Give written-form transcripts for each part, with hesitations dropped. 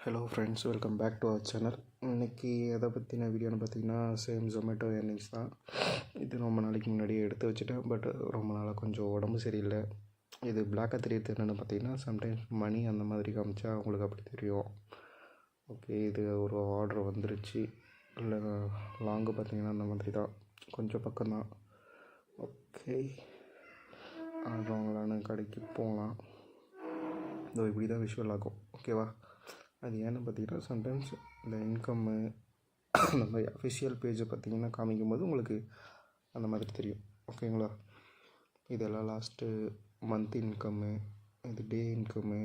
Hello friends, welcome back to our channel. இன்றைக்கி எதை பற்றின வீடியோன்னு பார்த்தீங்கன்னா, சேம் ஜொமேட்டோ ஏர்னிங்ஸ் தான். இது ரொம்ப நாளைக்கு முன்னாடியே எடுத்து வச்சுட்டேன். பட் ரொம்ப நாளாக கொஞ்சம் உடம்பு சரியில்லை. இது பிளாக்காக தெரியறது என்னென்னு பார்த்தீங்கன்னா, சம்டைம்ஸ் மணி அந்த மாதிரி காமிச்சா உங்களுக்கு அப்படி தெரியும். ஓகே, இது ஒரு ஆர்டர் வந்துருச்சு. இல்லை லாங்கு பார்த்தீங்கன்னா அந்த மாதிரி தான், கொஞ்சம் பக்கம்தான். ஓகே, ஆடுறவங்களான கடைக்கு போகலாம். இதோ இப்படி தான் விஷுவல் ஆகும். ஓகேவா? அது ஏன்னு பார்த்தீங்கன்னா, சம்டைம்ஸ் இந்த இன்கம்மு அந்த மாதிரி அஃபிஷியல் பேஜை பார்த்தீங்கன்னா காமிக்கும் போது உங்களுக்கு அந்த மாதிரி தெரியும். ஓகேங்களா? இதெல்லாம் லாஸ்ட்டு மந்த் இன்கம்மு, இது டே இன்கம்மு,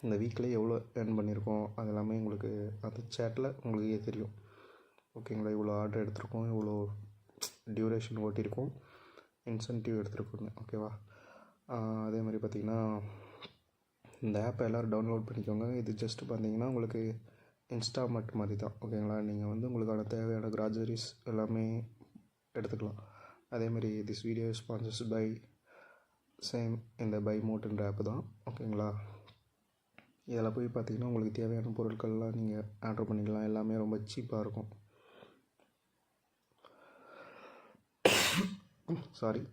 இந்த வீக்கில் எவ்வளோ ஏர்ன் பண்ணியிருக்கோம் அது எல்லாமே உங்களுக்கு அந்த சேட்டில் உங்களுக்கே தெரியும். ஓகேங்களா? இவ்வளோ ஆர்டர் எடுத்திருக்கோம், இவ்வளோ டியூரேஷன் ஓட்டியிருக்கோம், இன்சென்டிவ் எடுத்துருக்கோங்க. ஓகேவா? அதே மாதிரி பார்த்திங்கன்னா, இந்த ஆப்பை எல்லோரும் டவுன்லோட் பண்ணிக்கோங்க. இது ஜஸ்ட்டு பார்த்தீங்கன்னா உங்களுக்கு இன்ஸ்டாமார்ட் மாதிரி தான். ஓகேங்களா? நீங்கள் வந்து உங்களுக்கான தேவையான கிராசரிஸ் எல்லாமே எடுத்துக்கலாம். அதேமாதிரி this video sponsors by same இந்த பை மோட்ன்ற ஆப்பு தான். ஓகேங்களா? இதில் போய் பார்த்தீங்கன்னா உங்களுக்கு தேவையான பொருட்கள்லாம் நீங்கள் ஆர்டர் பண்ணிக்கலாம். எல்லாமே ரொம்ப சீப்பாக இருக்கும். சாரி.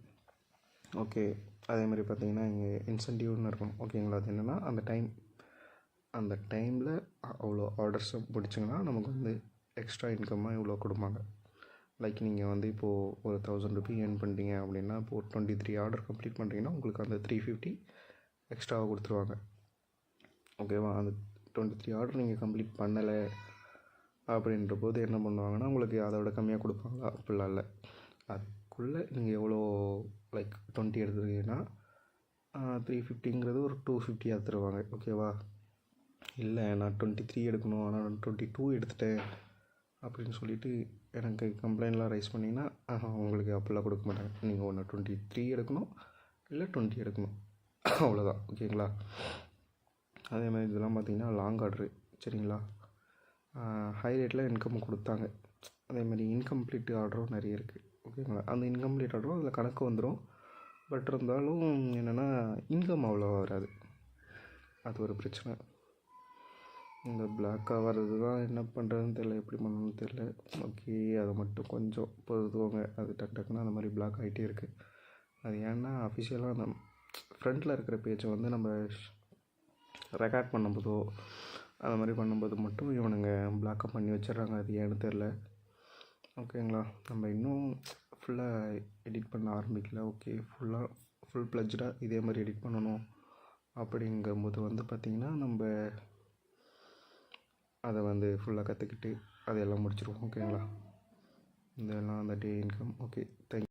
ஓகே, அதே மாதிரி பார்த்தீங்கன்னா இங்கே இன்சென்டிவ்னு இருக்கும். ஓகேங்களா? அது என்னென்னா அந்த டைமில் அவ்வளோ ஆர்டர்ஸை பிடிச்சிங்கன்னா நமக்கு வந்து எக்ஸ்ட்ரா இன்கம்மாக இவ்வளோ கொடுப்பாங்க. லைக் நீங்கள் வந்து இப்போது ஒரு 1000 ருபீ ஏர்ன் பண்ணிட்டீங்க அப்படின்னா, இப்போது 23 ஆர்டர் கம்ப்ளீட் பண்ணுறீங்கன்னா உங்களுக்கு அந்த 350 எக்ஸ்ட்ராவாக கொடுத்துருவாங்க. ஓகேவா? அந்த 23 ஆர்டர் நீங்கள் கம்ப்ளீட் பண்ணலை அப்படின்ற போது என்ன பண்ணுவாங்கன்னா, உங்களுக்கு அதை விட கம்மியாக கொடுப்பாங்களா? அப்படிலாம் இல்லை. அதுக்குள்ளே நீங்கள் எவ்வளோ லைக் 20 எடுத்துருக்கீங்கன்னா 350ங்கிறது ஒரு 250 எடுத்துருவாங்க. ஓகேவா? இல்லை நான் 23 எடுக்கணும், ஆனால் நான் 22 எடுத்துட்டேன் அப்படின்னு சொல்லிட்டு எனக்கு கம்ப்ளைண்ட்லாம் ரைஸ் பண்ணிங்கன்னா உங்களுக்கு அப்படிலாம் கொடுக்க மாட்டாங்க. நீங்கள் ஒன்று 23 எடுக்கணும், இல்லை 20 எடுக்கணும், அவ்வளோதான். ஓகேங்களா? அதே மாதிரி இதெல்லாம் பார்த்தீங்கன்னா லாங் ஆர்டரு. சரிங்களா? ஹை ரேட்டில் இன்கம் கொடுத்தாங்க. அதே மாதிரி இன்கம்ப்ளீட் ஆர்டரும் நிறைய இருக்குது. ஓகேங்களா? அந்த இன்கம்ப்ளீட் ஆர்டரும் அதில் கணக்கு வந்துடும். பட் இருந்தாலும் என்னென்னா இன்கம் அவ்வளோவா வராது. அது ஒரு பிரச்சனை. இந்த பிளாக்காக வர்றது தான் என்ன பண்ணுறதுன்னு தெரில, எப்படி பண்ணணும்னு தெரில. ஓகே, அதை மட்டும் கொஞ்சம் பொறுத்துக்கோங்க. அது டக்குன்னு அந்த மாதிரி பிளாக் ஆகிட்டே இருக்குது. அது ஏன்னா அஃபிஷியலாக அந்த ஃப்ரண்ட்டில் இருக்கிற பேஜை வந்து நம்ம ரெக்கார்ட் பண்ணும்போதோ அந்த மாதிரி பண்ணும்போது மட்டும் இவனுங்க பிளாக்கப் பண்ணி வச்சிடுறாங்க. அது ஏன்னு தெரில. ஓகேங்களா? நம்ம இன்னும் ஃபுல்லாக எடிட் பண்ண ஆரம்பிக்கல. ஓகே, ஃபுல் ப்ளஜ்டாக இதே மாதிரி எடிட் பண்ணணும் அப்படிங்கும்போது வந்து பார்த்திங்கன்னா நம்ம அதை வந்து ஃபுல்லாக கற்றுக்கிட்டு அதையெல்லாம் முடிச்சிடுவோம். ஓகேங்களா? இதெல்லாம் அந்த டே இன்கம். Okay, thank you.